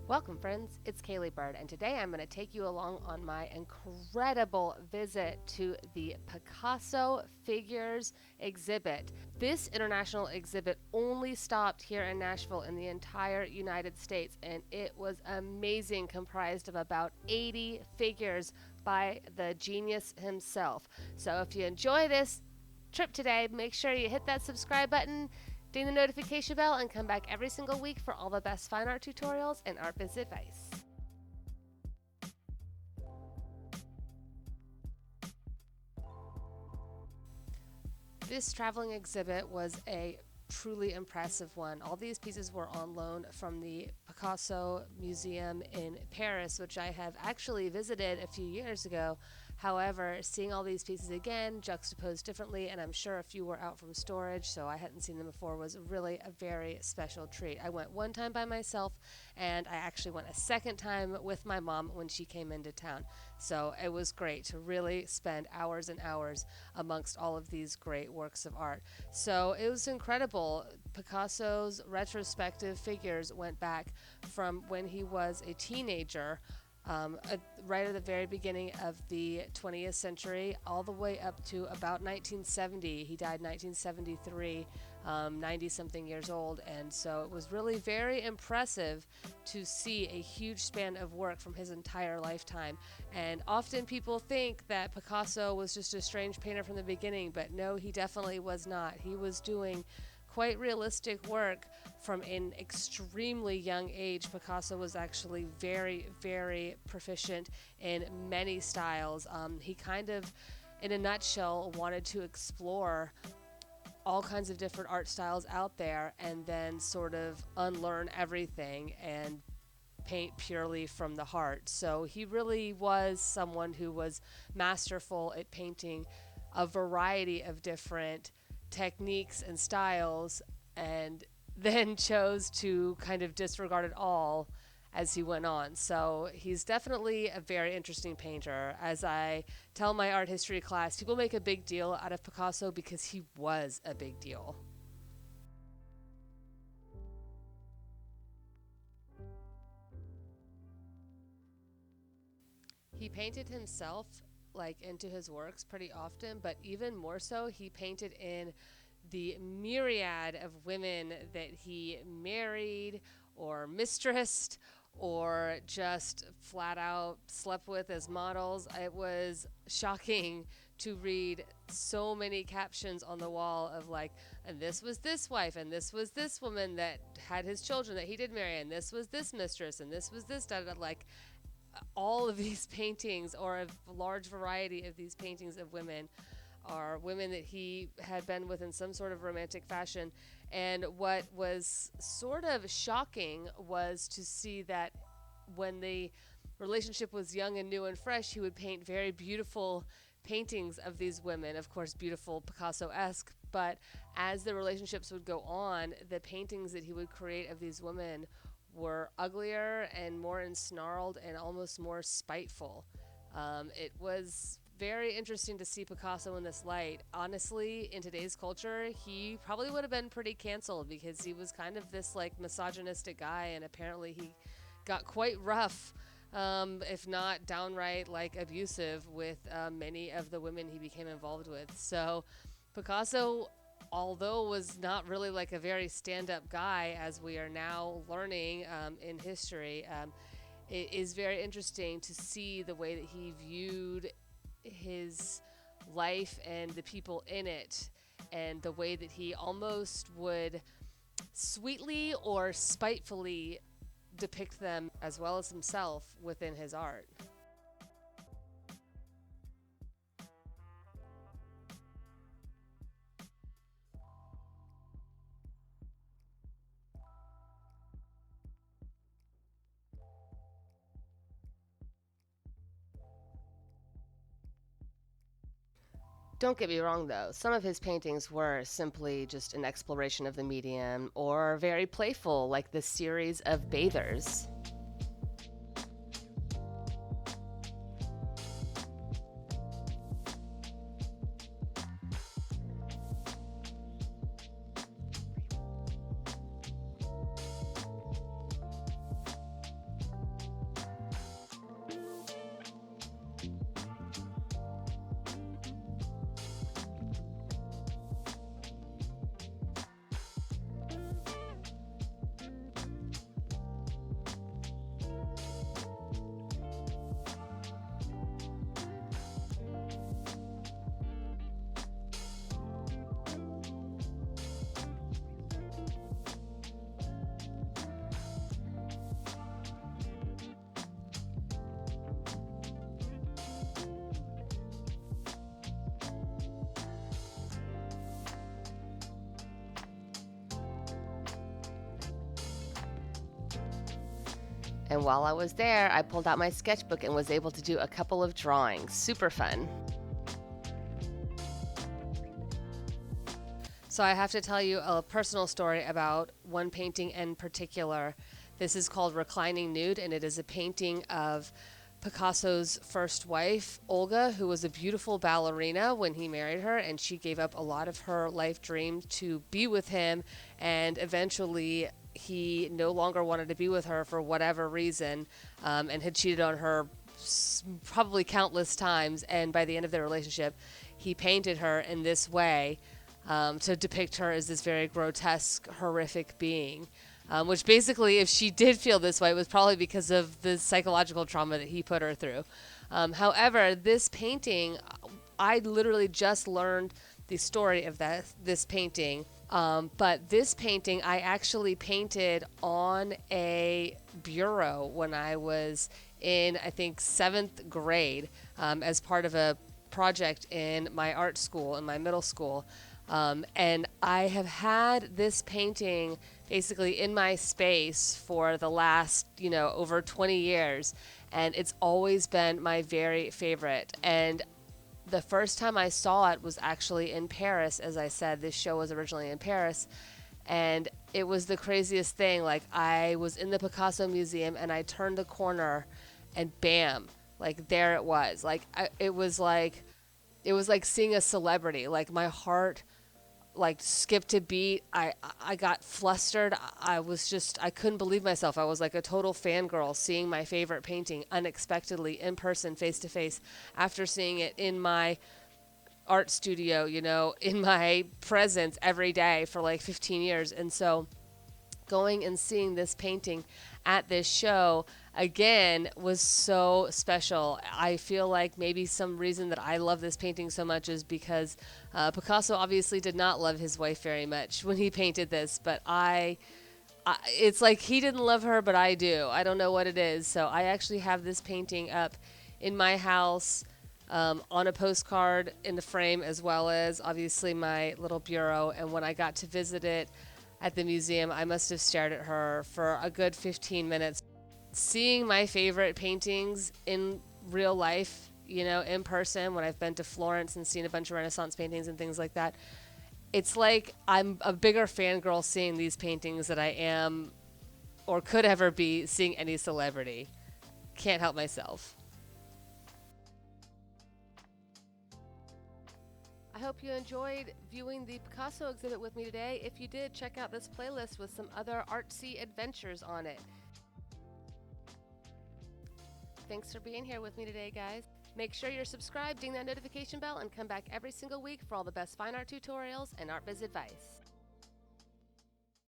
Welcome, friends. It's Kaylee Bird, and today I'm going to take you along on my incredible visit to the Picasso Figures exhibit. This international exhibit only stopped here in Nashville in the entire United States, and it was amazing, comprised of about 80 figures by the genius himself. So if you enjoy this trip today, make sure you hit that subscribe button, ding the notification bell, and come back every single week for all the best fine art tutorials and art biz advice. This traveling exhibit was a truly impressive one. All these pieces were on loan from the Picasso Museum in Paris, which I have actually visited a few years ago. However, seeing all these pieces again, juxtaposed differently, and I'm sure a few were out from storage, so I hadn't seen them before, was really a very special treat. I went one time by myself, and I actually went a second time with my mom when she came into town. So it was great to really spend hours and hours amongst all of these great works of art. So it was incredible. Picasso's retrospective figures went back from when he was a teenager, right at the very beginning of the 20th century, all the way up to about 1970. He died 1973, 90 something years old, and so it was really very impressive to see a huge span of work from his entire lifetime. And often people think that Picasso was just a strange painter from the beginning, but no, he definitely was not. He was doing quite realistic work from an extremely young age. Picasso was actually very, very proficient in many styles. He kind of, in a nutshell, wanted to explore all kinds of different art styles out there and then sort of unlearn everything and paint purely from the heart. So he really was someone who was masterful at painting a variety of different techniques and styles, and then chose to kind of disregard it all as he went on. So he's definitely a very interesting painter. As I tell my art history class, people make a big deal out of Picasso because he was a big deal. He painted himself like into his works pretty often, but even more so, he painted in the myriad of women that he married or mistressed or just flat out slept with as models. It was shocking to read so many captions on the wall of like, and this was this wife, and this was this woman that had his children that he did marry, and this was this mistress, and this was this da da da. Like, all of these paintings, or a large variety of these paintings of women, are women that he had been with in some sort of romantic fashion. And what was sort of shocking was to see that when the relationship was young and new and fresh, he would paint very beautiful paintings of these women, of course, beautiful Picasso esque. But as the relationships would go on, the paintings that he would create of these women were uglier and more ensnarled and almost more spiteful. It was very interesting to see Picasso in this light. Honestly, in today's culture, he probably would have been pretty canceled because he was kind of this like misogynistic guy, and apparently he got quite rough, if not downright like abusive with many of the women he became involved with. So Picasso, although was not really like a very stand-up guy, as we are now learning in history, it is very interesting to see the way that he viewed his life and the people in it, and the way that he almost would sweetly or spitefully depict them as well as himself within his art. Don't get me wrong, though. Some of his paintings were simply just an exploration of the medium, or very playful, like the series of Bathers. And while I was there, I pulled out my sketchbook and was able to do a couple of drawings. Super fun. So I have to tell you a personal story about one painting in particular. This is called Reclining Nude, and it is a painting of Picasso's first wife, Olga, who was a beautiful ballerina when he married her, and she gave up a lot of her life dream to be with him, and eventually he no longer wanted to be with her for whatever reason, and had cheated on her probably countless times, and by the end of their relationship, he painted her in this way to depict her as this very grotesque, horrific being. Which basically, if she did feel this way, it was probably because of the psychological trauma that he put her through. However, this painting, I literally just learned the story of this painting. But this painting I actually painted on a bureau when I was in, I think, 7th grade as part of a project in my art school, in my middle school. And I have had this painting basically in my space for the last, over 20 years. And it's always been my very favorite. And the first time I saw it was actually in Paris. As I said, this show was originally in Paris. And it was the craziest thing. Like, I was in the Picasso Museum and I turned the corner and bam, like there it was. It was like seeing a celebrity. Like, my heart skipped a beat. I got flustered. I couldn't believe myself. I was like a total fangirl seeing my favorite painting unexpectedly in person, face to face, after seeing it in my art studio, in my presence every day for like 15 years. And so going and seeing this painting at this show again was so special. I feel like maybe some reason that I love this painting so much is because Picasso obviously did not love his wife very much when he painted this, but it's like he didn't love her, but I do. I don't know what it is. So I actually have this painting up in my house on a postcard in the frame, as well as obviously my little bureau. And when I got to visit it at the museum, I must have stared at her for a good 15 minutes. Seeing my favorite paintings in real life, in person, when I've been to Florence and seen a bunch of Renaissance paintings and things like that, it's like I'm a bigger fangirl seeing these paintings than I am or could ever be seeing any celebrity. Can't help myself. I hope you enjoyed viewing the Picasso exhibit with me today. If you did, check out this playlist with some other artsy adventures on it. Thanks for being here with me today, guys. Make sure you're subscribed, ding that notification bell, and come back every single week for all the best fine art tutorials and art biz advice.